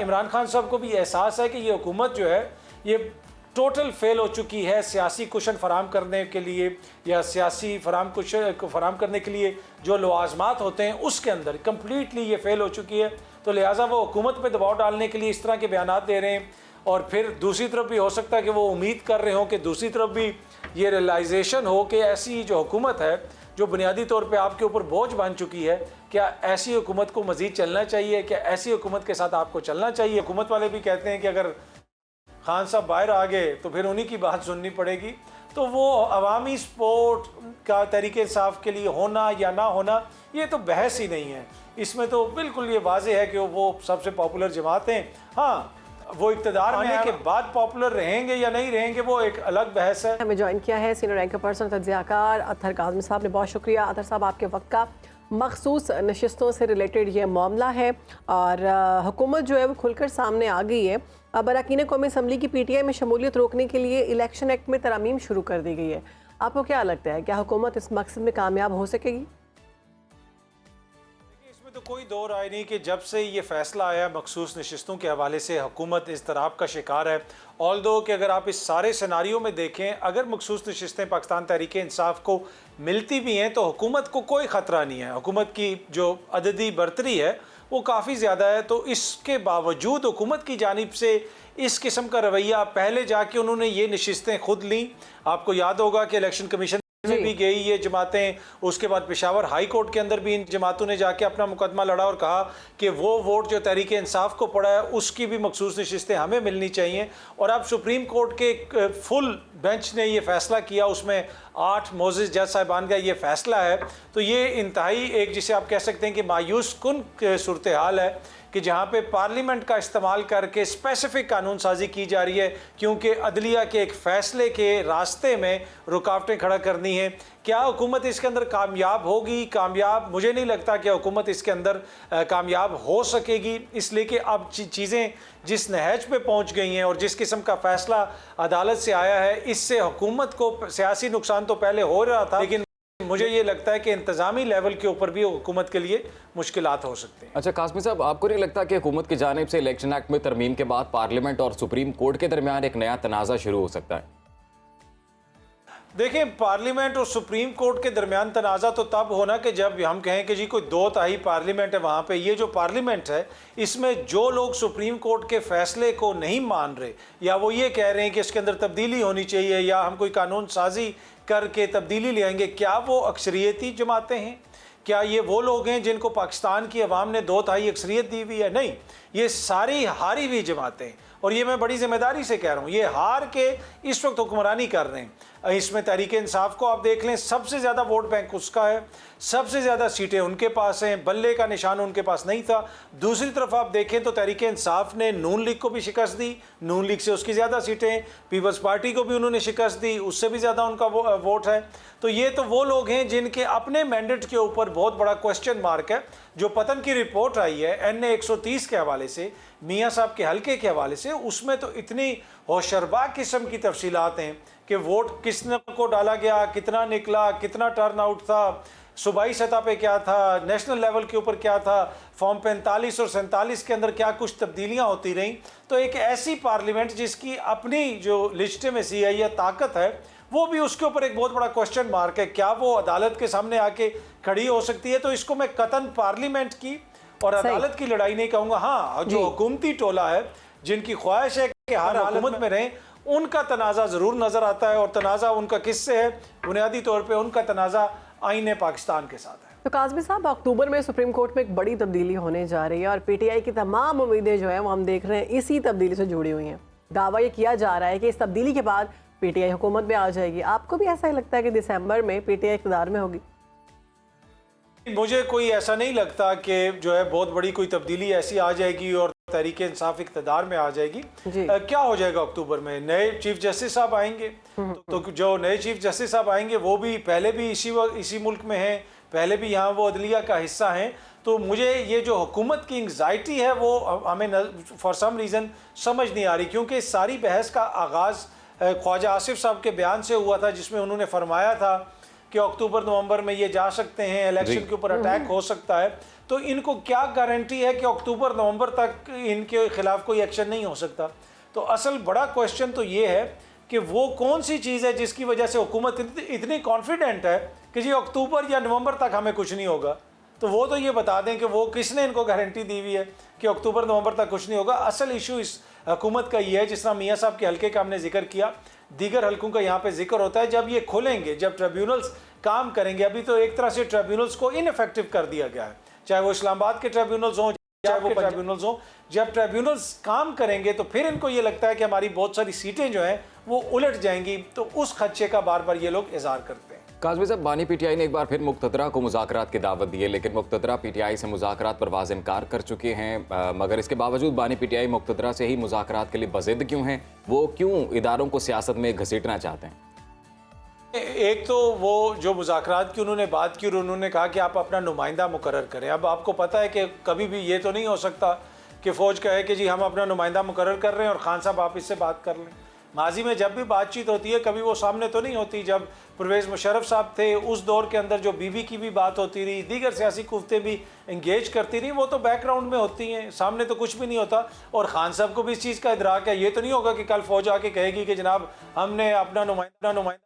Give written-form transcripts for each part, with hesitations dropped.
इमरान खान साहब को भी एहसास है कि ये हुकूमत जो है ये टोटल फेल हो चुकी है सियासी कुशन फराम करने के लिए, या सियासी फराम करने के लिए जो लवाजमात होते हैं उसके अंदर कम्प्लीटली ये फेल हो चुकी है। तो लिहाजा वो हुकूमत पे दबाव डालने के लिए इस तरह के बयानात दे रहे हैं। और फिर दूसरी तरफ भी हो सकता है कि वो उम्मीद कर रहे हो कि दूसरी तरफ भी ये रियलाइजेशन हो कि ऐसी जो हुकूमत है जो बुनियादी तौर पे आपके ऊपर बोझ बन चुकी है, क्या ऐसी हुकूमत को मज़ीद चलना चाहिए, क्या ऐसी हुकूमत के साथ आपको चलना चाहिए। हुकूमत वाले भी कहते हैं कि अगर खान साहब बाहर आ गए तो फिर उन्हीं की बात सुननी पड़ेगी। तो वो अवामी सपोर्ट का तरीके इंसाफ के लिए होना या ना होना, ये तो बहस ही नहीं है। इसमें तो बिल्कुल ये वाज़ेह है कि वो सबसे पॉपुलर जमात हैं। हाँ, वो इक़्तिदार में आने के बाद पॉपुलर रहेंगे या नहीं रहेंगे वो एक अलग बहस है। हमें ज्वाइन किया है सीनियर एंकर पर्सन तज्ज़ियाकार अतहर काज़मी साहब ने। बहुत शुक्रिया अतहर साहब, आपके वक्त का। मखसूस नशिस्तों से रिलेटेड ये मामला है और हुकूमत जो है वो खुलकर सामने आ गई है। अब अरकान कौमी असम्बली की PTI में शमूलियत रोकने के लिए इलेक्शन एक्ट में तरमीम शुरू कर दी गई है। आपको क्या लगता है, क्या हुकूमत इस मकसद में कामयाब हो सकेगी? तो कोई दो राय नहीं कि जब से ये फैसला आया मखसूस नशिस्तों के हवाले से हुकूमत इज़्तिराब का शिकार है। ऑल्दो कि अगर आप इस सारे सिनारियों में देखें, अगर मखसूस नशिस्तें पाकिस्तान तहरीक इंसाफ को मिलती भी हैं तो हुकूमत को कोई ख़तरा नहीं है। हुकूमत की जो अददी बरतरी है वो काफ़ी ज़्यादा है। तो इसके बावजूद हुकूमत की जानिब से इस किस्म का रवैया, पहले जाके उन्होंने ये नशिस्तें खुद लीं। आपको याद होगा कि इलेक्शन कमीशन में भी गई ये जमातें, उसके बाद पेशावर हाई कोर्ट के अंदर भी इन जमातों ने जाके अपना मुकदमा लड़ा और कहा कि वो वोट जो तहरीक इंसाफ को पड़ा है उसकी भी मखसूस नशिस्तें हमें मिलनी चाहिए। और अब सुप्रीम कोर्ट के फुल बेंच ने ये फैसला किया, उसमें 8 मोअज़्ज़िज़ जज साहिबान का ये फैसला है। तो ये इंतहाई एक जिसे आप कह सकते हैं कि मायूस कुन सूरत हाल है कि जहाँ पे पार्लियामेंट का इस्तेमाल करके स्पेसिफिक कानून साजी की जा रही है, क्योंकि अदलिया के एक फ़ैसले के रास्ते में रुकावटें खड़ा करनी है। क्या हुकूमत इसके अंदर कामयाब होगी? कामयाब मुझे नहीं लगता कि हुकूमत इसके अंदर कामयाब हो सकेगी, इसलिए कि अब चीज़ें जिस नहज पे पहुंच गई हैं और जिस किस्म का फ़ैसला अदालत से आया है, इससे हुकूमत को सियासी नुकसान तो पहले हो रहा था, लेकिन मुझे ये लगता है कि इंतज़ामी लेवल के ऊपर भी हुकूमत के लिए मुश्किलात हो सकते हैं। अच्छा काज़मी साहब, आपको नहीं लगता कि हुकूमत की जानिब से इलेक्शन एक्ट में तरमीम के बाद पार्लियामेंट और सुप्रीम कोर्ट के दरमियान एक नया तनाज़ा शुरू हो सकता है? देखें, पार्लियामेंट और सुप्रीम कोर्ट के दरमियान तनाज़ा तो तब होना कि जब हम कहें कि जी कोई 2/3 पार्लियामेंट है, वहाँ पे ये जो पार्लियामेंट है इसमें जो लोग सुप्रीम कोर्ट के फैसले को नहीं मान रहे, या वो ये कह रहे हैं कि इसके अंदर तब्दीली होनी चाहिए या हम कोई कानून साजी करके तब्दीली ले आएंगे, क्या वो अक्सरियती जमातें हैं? क्या ये वो लोग हैं जिनको पाकिस्तान की अवाम ने 2/3 अक्सरियत दी हुई है? नहीं, ये सारी हारी हुई जमातें, और ये मैं बड़ी जिम्मेदारी से कह रहा हूँ, ये हार के इस वक्त हुक्मरानी कर रहे हैं। इसमें तहरीक इंसाफ को आप देख लें, सबसे ज़्यादा वोट बैंक उसका है, सबसे ज़्यादा सीटें उनके पास हैं, बल्ले का निशान उनके पास नहीं था। दूसरी तरफ आप देखें तो तहरीक इंसाफ ने नून लीग को भी शिकस्त दी, नून लीग से उसकी ज़्यादा सीटें, पीपल्स पार्टी को भी उन्होंने शिकस्त दी, उससे भी ज़्यादा उनका वोट है। तो ये तो वो लोग हैं जिनके अपने मैंडेट के ऊपर बहुत बड़ा क्वेश्चन मार्क है। जो पतन की रिपोर्ट आई है NA 130 के हवाले से, मियाँ साहब के हल्के के हवाले से, उसमें तो इतनी होशरबा किस्म की तफसीलात हैं कि वोट किसने को डाला गया, कितना निकला, कितना टर्न आउट था, सूबाई सतह पे क्या था, नेशनल लेवल के ऊपर क्या था, फॉर्म 45 और 47 के अंदर क्या कुछ तब्दीलियाँ होती रहीं। तो एक ऐसी पार्लियामेंट जिसकी अपनी जो लिजिटिमेसी है या ताकत है, वो भी उसके ऊपर एक बहुत बड़ा क्वेश्चन मार्क है। क्या वो अदालत के सामने आके खड़ी हो सकती है? तो इसको मैं कतन पार्लियामेंट की और अदालत की लड़ाई नहीं कहूँगा। हाँ, जो हुकूमती टोला है जिनकी ख्वाहिश है कि हर हुकूमत में रहें, उनका तनाज़ा ज़रूर नज़र आता है। और तनाज़ा उनका किससे है? बुनियादी तौर पर उनका तनाज़ा आईने पाकिस्तान के साथ है। तो काज़मी साहब, अक्टूबर में सुप्रीम कोर्ट में एक बड़ी तब्दीली होने जा रही है और PTI की तमाम उम्मीदें जो हैं वो हम देख रहे हैं इसी तब्दीली से जुड़ी हुई हैं। दावा ये किया जा रहा है कि इस तब्दीली के बाद PTI हुकूमत में आ जाएगी। आपको भी ऐसा ही लगता है कि दिसंबर में PTI इक़्तिदार में होगी? मुझे कोई ऐसा नहीं लगता कि जो है बहुत बड़ी कोई तब्दीली ऐसी आ जाएगी और तहरीक इंसाफ इक़्तिदार में आ जाएगी। क्या हो जाएगा अक्टूबर में? नए चीफ जस्टिस साहब आएंगे, तो जो नए चीफ जस्टिस साहब आएंगे वो भी पहले भी इसी मुल्क में हैं, पहले भी यहाँ वो अदलिया का हिस्सा हैं। तो मुझे ये जो हुकूमत की एंग्जाइटी है वो हमें फॉर सम रीज़न समझ नहीं आ रही, क्योंकि सारी बहस का आगाज़ ख्वाजा आसिफ साहब के बयान से हुआ था, जिसमें उन्होंने फरमाया था कि अक्टूबर नवंबर में ये जा सकते हैं, इलेक्शन के ऊपर अटैक हो सकता है। तो इनको क्या गारंटी है कि अक्टूबर नवंबर तक इनके खिलाफ कोई एक्शन नहीं हो सकता? तो असल बड़ा क्वेश्चन तो ये है कि वो कौन सी चीज़ है जिसकी वजह से हुकूमत इतनी कॉन्फिडेंट है कि जी अक्टूबर या नवंबर तक हमें कुछ नहीं होगा। तो वो तो ये बता दें कि वो किसने इनको गारंटी दी हुई है कि अक्टूबर नवंबर तक कुछ नहीं होगा। असल इशू इस हुकूमत का ये है, जिस तरह मियाँ साहब के हल्के का हमने जिक्र किया, दीगर हल्कों का यहाँ पे जिक्र होता है, जब ये खुलेंगे, जब ट्रिब्यूनल्स काम करेंगे। अभी तो एक तरह से ट्रिब्यूनल्स को इनफेक्टिव कर दिया गया है, चाहे वो इस्लामाबाद के ट्रिब्यूनल्स हों, चाहे वो ट्रिब्यूनल्स हों। जब ट्रिब्यूनल्स काम करेंगे तो फिर इनको ये लगता है कि हमारी बहुत सारी सीटें जो हैं वो उलट जाएंगी, तो उस खदशे का बार बार ये लोग इज़हार करते हैं। काज़मी साहब, बानी पीटीआई ने एक बार फिर मुक़तदरा को मुज़ाकरात की दावत दी है, लेकिन मुक़तदरा पीटीआई से मुज़ाकरात पर वाज़ इनकार कर चुके हैं। मगर इसके बावजूद बानी पीटीआई मुक़तदरा से ही मुज़ाकरात के लिए बज़िद क्यों हैं? वो क्यों इदारों को सियासत में घसीटना चाहते हैं? एक तो वो जो मुज़ाकरात की उन्होंने बात की और उन्होंने कहा कि आप अपना नुमाइंदा मुकर्रर करें। अब आपको पता है कि कभी भी ये तो नहीं हो सकता कि फ़ौज कहे कि जी हम अपना नुमाइंदा मुकर्रर कर रहे हैं और खान साहब आप इससे बात कर लें। माजी में जब भी बातचीत होती है कभी वो सामने तो नहीं होती। जब परवेज़ मुशर्रफ साहब थे उस दौर के अंदर जो बीबी की भी बात होती रही, दीगर सियासी कुव्वतें भी इंगेज करती रही, वो तो बैकग्राउंड में होती हैं, सामने तो कुछ भी नहीं होता। और ख़ान साहब को भी इस चीज़ का इदराक है। ये तो नहीं होगा कि कल फ़ौज आके कहेगी कि जनाब हमने अपना नुमाइंदा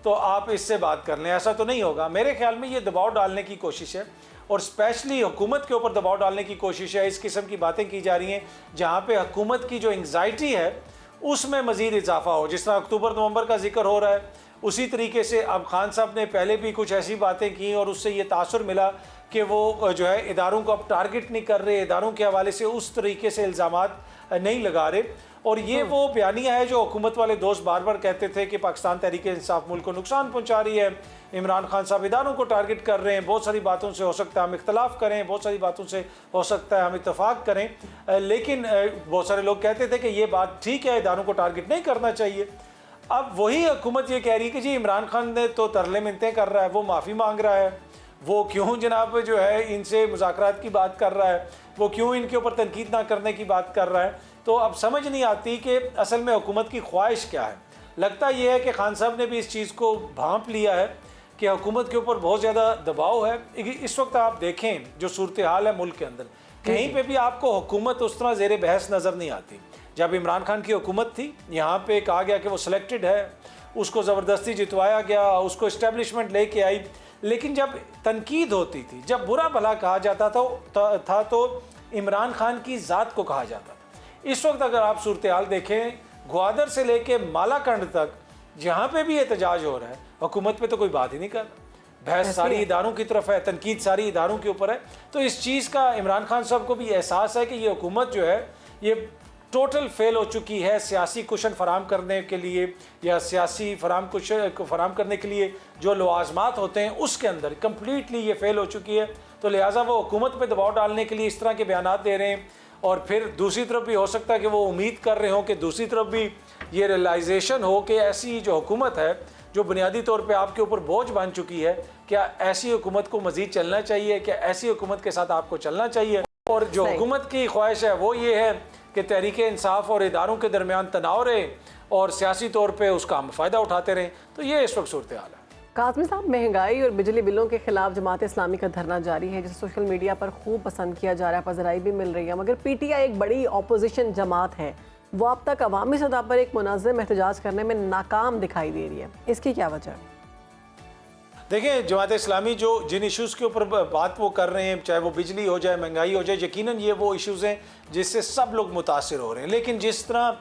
तो आप इससे बात कर लें, ऐसा तो नहीं होगा। मेरे ख्याल में ये दबाव डालने की कोशिश है और स्पेशली हुकूमत के ऊपर दबाव डालने की कोशिश है। इस किस्म की बातें की जा रही हैं जहाँ पे हुकूमत की जो एंग्जाइटी है उसमें मज़ीद इजाफा हो। जिस तरह अक्टूबर नवंबर का जिक्र हो रहा है, उसी तरीके से अब खान साहब ने पहले भी कुछ ऐसी बातें की और उससे ये तासुर मिला कि वो जो है इदारों को अब टारगेट नहीं कर रहे, इदारों के हवाले से उस तरीके से इल्ज़ामात नहीं लगा रहे। और ये वो बयानिया है जो हुकूमत वाले दोस्त बार बार कहते थे कि पाकिस्तान तहरीक इंसाफ मुल्क को नुकसान पहुंचा रही है, इमरान खान साहब इदारों को टारगेट कर रहे हैं। बहुत सारी बातों से हो सकता है हम इख्तलाफ करें, बहुत सारी बातों से हो सकता है हम इत्तफाक करें, लेकिन बहुत सारे लोग कहते थे कि ये बात ठीक है, इदारों को टारगेट नहीं करना चाहिए। अब वही हुकूमत ये कह रही है कि जी इमरान खान ने तो तरले मिन्नतें कर रहा है, वो माफ़ी मांग रहा है, वो क्यों जनाब जो है इनसे मुज़ाकरात की बात कर रहा है, वो क्यों इनके ऊपर तनकीद ना करने की बात कर रहा है। तो अब समझ नहीं आती कि असल में हुकूमत की ख्वाहिश क्या है। लगता ये है कि खान साहब ने भी इस चीज़ को भांप लिया है कि हुकूमत के ऊपर बहुत ज़्यादा दबाव है। इस वक्त आप देखें जो सूरत हाल है मुल्क के अंदर, कहीं पे भी आपको हुकूमत उस तरह ज़ेर बहस नज़र नहीं आती। जब इमरान खान की हुकूमत थी, यहाँ पे कहा गया कि वो सिलेक्टेड है, उसको ज़बरदस्ती जितवाया गया, उसको इस्टेब्लिशमेंट लेके आई। लेकिन जब तनकीद होती थी, जब बुरा भला कहा जाता था तो इमरान खान की ज़ात को कहा जाता था। इस वक्त अगर आप सूरत हाल देखें, ग्वादर से लेके मालाकंड तक जहाँ पे भी एहतजाज हो रहा है, हुकूमत पे तो कोई बात ही नहीं कर रहा। बहस सारी इदारों की तरफ है, तनकीद सारी इदारों के ऊपर है। तो इस चीज़ का इमरान खान साहब को भी एहसास है कि ये हुकूमत जो है ये टोटल फेल हो चुकी है सियासी कुशन फराम करने के लिए, या सियासी फराम करने के लिए जो लवाजमात होते हैं उसके अंदर कम्प्लीटली ये फेल हो चुकी है। तो लिहाजा वो हुकूमत पे दबाव डालने के लिए इस तरह के बयानात दे रहे हैं। और फिर दूसरी तरफ भी हो सकता है कि वो उम्मीद कर रहे हो कि दूसरी तरफ भी ये रियलाइजेशन हो कि ऐसी जो हुकूमत है जो बुनियादी तौर पे आपके ऊपर बोझ बन चुकी है, क्या ऐसी हुकूमत को मज़ीद चलना चाहिए, क्या ऐसी हुकूमत के साथ आपको चलना चाहिए। और जो हुकूमत की ख्वाहिश है वो ये है कि तहरीक इंसाफ और इदारों के दरमियान तनाव रहे और सियासी तौर पर उसका हम फ़ायदा उठाते रहें। तो ये इस वक्त सूरत हाल है। काज़मी साहब, महंगाई और बिजली बिलों के खिलाफ जमात इस्लामी का धरना जारी है, जिसे सोशल मीडिया पर खूब पसंद किया जा रहा है, पजराई भी मिल रही है। मगर पीटीआई एक बड़ी अपोजिशन जमात है, वो अब तक अवामी सतह पर एक मुनज़्ज़म एहतजाज करने में नाकाम दिखाई दे रही है। इसकी क्या वजह? देखिए, जमात इस्लामी जो जिन इश्यूज़ के ऊपर बात वो कर रहे हैं, चाहे वो बिजली हो जाए, महंगाई हो जाए, यकीनन ये वो इश्यूज़ हैं जिससे सब लोग मुतासिर हो रहे हैं। लेकिन जिस तरह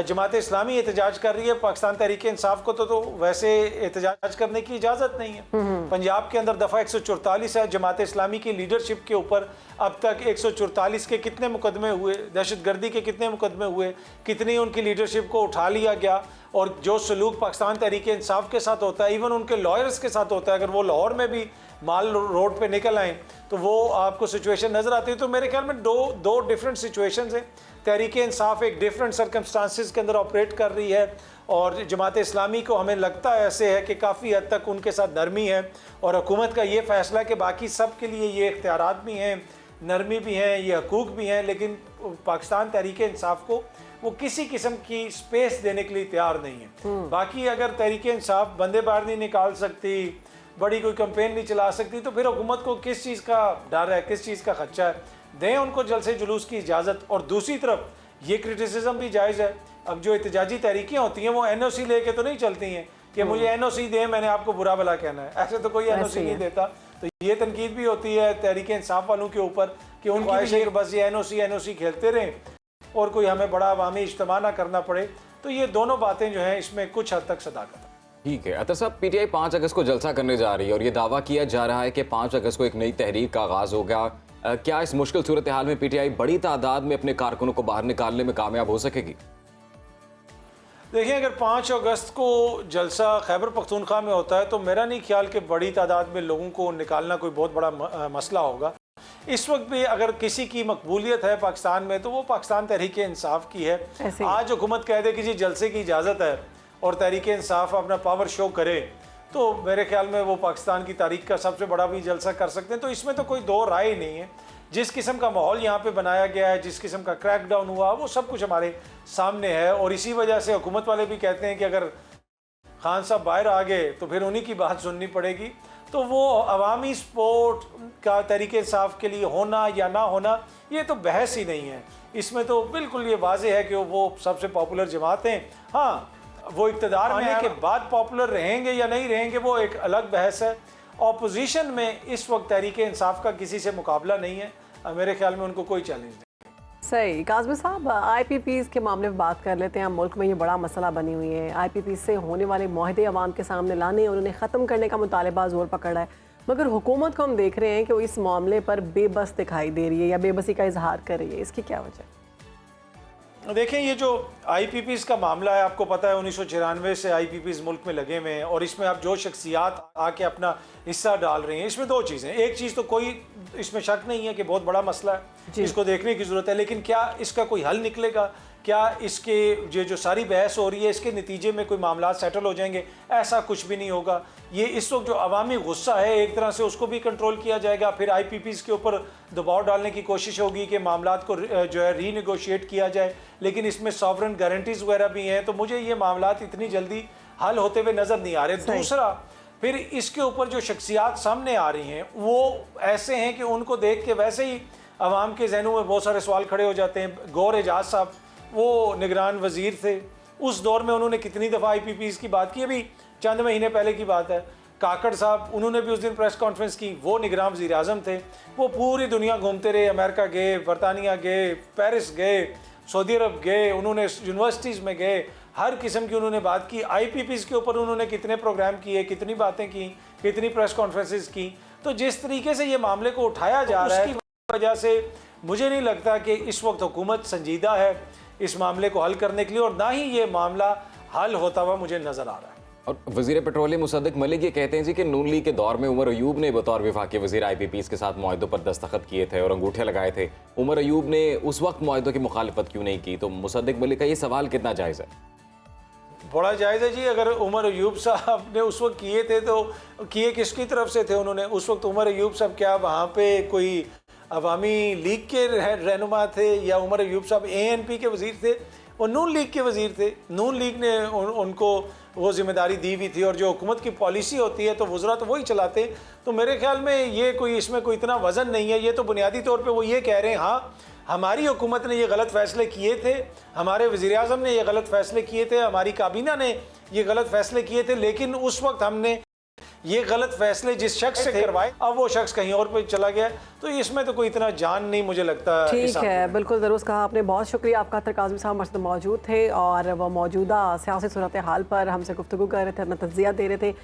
जमात इस्लामी एहतजाज कर रही है, पाकिस्तान तहरीक इंसाफ को तो वैसे एहतजाज करने की इजाज़त नहीं है। पंजाब के अंदर दफ़ा 144 है, जमात इस्लामी की लीडरशिप के ऊपर अब तक 144 के कितने मुकदमे हुए, दहशतगर्दी के कितने मुकदमे हुए, कितनी उनकी लीडरशिप को उठा लिया गया। और जो सलूक पाकिस्तान तहरीक इंसाफ के साथ होता है, इवन उनके लॉयर्स के साथ होता है, अगर वो लाहौर में भी माल रोड पे निकल आए तो वो आपको सिचुएशन नज़र आती है। तो मेरे ख्याल में दो डिफरेंट सिचुएशंस हैं। तहरीक इंसाफ एक डिफरेंट सर्कमस्टांसिस के अंदर ऑपरेट कर रही है और जमात इस्लामी को हमें लगता है ऐसे है कि काफ़ी हद तक उनके साथ नरमी है। और हुकूमत का ये फ़ैसला कि बाकी सब के लिए ये इख्तियारात भी हैं, नरमी भी हैं, ये हकूक़ भी हैं, लेकिन पाकिस्तान तहरीक इंसाफ को वो किसी किस्म की स्पेस देने के लिए तैयार नहीं है। बाकी अगर तहरीक इंसाफ बंदे बाहर नहीं निकाल सकती, बड़ी कोई कंपेन नहीं चला सकती, तो फिर हुकूमत को किस चीज़ का डर है, किस चीज़ का खदशा है? दें उनको जलसे जुलूस की इजाज़त। और दूसरी तरफ ये क्रिटिसिज्म भी जायज़ है, अब जो एहतजाजी तहरीकें होती हैं वो NOC लेके तो नहीं चलती हैं कि मुझे NOC दें, मैंने आपको बुरा भला कहना है, ऐसे तो कोई NOC नहीं देता। तो ये तनकीद भी होती है तहरीक इंसाफ वालों के ऊपर कि उनकी ख्वाहिश है कि बस ये NOC खेलते रहें और कोई हमें बड़ा अवामी इज्तिमा ना करना पड़े। तो ये दोनों बातें जो हैं इसमें कुछ हद तक सदाकत है। ठीक है अतर साहब, PTI 5 अगस्त को जलसा करने जा रही है और ये दावा किया जा रहा है कि 5 अगस्त को एक नई तहरीक का आगाज होगा। क्या इस मुश्किल सूरत हाल में PTI बड़ी तादाद में अपने कारकुनों को बाहर निकालने में कामयाब हो सकेगी? देखिए, अगर 5 अगस्त को जलसा खैबर पख्तूनख्वा में होता है तो मेरा नहीं ख्याल कि बड़ी तादाद में लोगों को निकालना कोई बहुत बड़ा मसला होगा। इस वक्त भी अगर किसी की मकबूलियत है पाकिस्तान में तो वो पाकिस्तान तहरीक इंसाफ की है। आज हुकूमत कह दे कि जी जलसे की इजाज़त है और तहरीक इंसाफ अपना पावर शो करे, तो मेरे ख्याल में वो पाकिस्तान की तारीख का सबसे बड़ा भी जलसा कर सकते हैं। तो इसमें तो कोई दो राय नहीं है। जिस किस्म का माहौल यहाँ पे बनाया गया है, जिस किस्म का क्रैकडाउन हुआ, वो सब कुछ हमारे सामने है। और इसी वजह से हुकूमत वाले भी कहते हैं कि अगर खान साहब बाहर आ गए तो फिर उन्हीं की बात सुननी पड़ेगी। तो वो अवामी सपोर्ट का तरीके इंसाफ के लिए होना या ना होना, ये तो बहस ही नहीं है। इसमें तो बिल्कुल ये वाज़ेह है कि वो सबसे पॉपुलर जमात हैं। हाँ, वो इक़्तिदार में आने के बाद पॉपुलर रहेंगे या नहीं रहेंगे वो एक अलग बहस है। ऑपोजिशन में इस वक्त तहरीक इंसाफ का किसी से मुकाबला नहीं है, मेरे ख्याल में उनको कोई चैलेंज नहीं। सही। काज़मी साहब, IPPs के मामले में बात कर लेते हैं। मुल्क में ये बड़ा मसला बनी हुई है। IPPs से होने वाले मुआहदे अवाम के सामने लाने और उन्हें ख़त्म करने का मुतालबा ज़ोर पकड़ा है, मगर हुकूमत को हम देख रहे हैं कि वो इस मामले पर बेबस दिखाई दे रही है या बेबसी का इजहार कर रही है। इसकी क्या वजह है? देखें, ये जो IPPs का मामला है, आपको पता है 1994 से IPPs मुल्क में लगे हुए हैं और इसमें अब जो शख्सियात आके अपना हिस्सा डाल रही हैं, इसमें दो चीज़ें। एक चीज़ तो कोई इसमें शक नहीं है कि बहुत बड़ा मसला है, इसको देखने की ज़रूरत है, लेकिन क्या इसका कोई हल निकलेगा? क्या इसके जो सारी बहस हो रही है इसके नतीजे में कोई मामला सेटल हो जाएंगे? ऐसा कुछ भी नहीं होगा। ये इस वक्त जो अवामी गुस्सा है एक तरह से उसको भी कंट्रोल किया जाएगा, फिर IPPs के ऊपर दबाव डालने की कोशिश होगी कि मामलात को जो है रीनेगोशिएट किया जाए, लेकिन इसमें सॉवरन गारंटीज़ वगैरह भी हैं। तो मुझे ये मामलात इतनी जल्दी हल होते हुए नज़र नहीं आ रहे। दूसरा, फिर इसके ऊपर जो शख्सियात सामने आ रही हैं वो ऐसे हैं कि उनको देख के वैसे ही अवाम के जहनों में बहुत सारे सवाल खड़े हो जाते हैं। गौर एजाज साहब वो निगरान वज़ीर थे, उस दौर में उन्होंने कितनी दफ़ा IPPs की बात की, अभी चंद महीने पहले की बात है। काकड़ साहब, उन्होंने भी उस दिन प्रेस कॉन्फ्रेंस की, वो निगरान वज़ीर आज़म थे। वो पूरी दुनिया घूमते रहे, अमेरिका गए, बरतानिया गए, पेरिस गए, सऊदी अरब गए, उन्होंने यूनिवर्सिटीज़ में गए, हर किस्म की उन्होंने बात की। IPPs के ऊपर उन्होंने कितने प्रोग्राम किए, कितनी बातें की, कितनी प्रेस कॉन्फ्रेंसेस की। तो जिस तरीके से ये मामले को उठाया जा रहा है, उसकी वजह से मुझे नहीं लगता कि इस वक्त हुकूमत संजीदा है इस मामले को हल करने के लिए, और ना ही ये मामला हल होता हुआ मुझे नज़र आ रहा है। और वज़ीर पेट्रोलियम मुसद्दिक मलिक ये कहते हैं जी कि नून लीग के दौर में उमर अयूब ने बतौर वफाकी वज़ीर IPPs के साथ मुआहदों पर दस्तखत किए थे और अंगूठे लगाए थे। उमर अयूब ने उस वक्त मुआहदों की मुखालफत क्यों नहीं की? तो मुसद्दिक मलिक का ये सवाल कितना जायज़ है? बड़ा जायज़ है जी। अगर उमर अयूब साहब ने उस वक्त किए थे तो किए किसकी तरफ से थे? उन्होंने उस वक्त उमर अयूब साहब क्या वहाँ पे कोई अवामी लीग के रहनुमा थे या उमर अयूब साहब ANP के वज़ीर थे? वो नून लीग के वज़ीर थे। नून लीग ने उनको वो जिम्मेदारी दी हुई थी और जो हुकूमत की पॉलिसी होती है तो वज़रा तो वही चलाते। तो मेरे ख्याल में ये कोई इसमें कोई इतना वज़न नहीं है। ये तो बुनियादी तौर पे वो ये कह रहे हैं, हाँ हमारी हुकूमत ने ये गलत फ़ैसले किए थे, हमारे वज़ीर आज़म ने ये गलत फ़ैसले किए थे, हमारी काबीना ने ये गलत फ़ैसले किए थे, लेकिन उस वक्त हमने ये गलत फैसले जिस शख्स से करवाए, अब वो शख्स कहीं और पे चला गया। तो इसमें तो कोई इतना जान नहीं मुझे लगता। ठीक है, बिल्कुल दुरुस्त कहा आपने, बहुत शुक्रिया आपका। अतर काज़मी साहब मर्द मौजूद थे और वह मौजूदा सियासी सूरत हाल पर हमसे गुफ्तगू कर रहे थे, अपना तज्जिया दे रहे थे।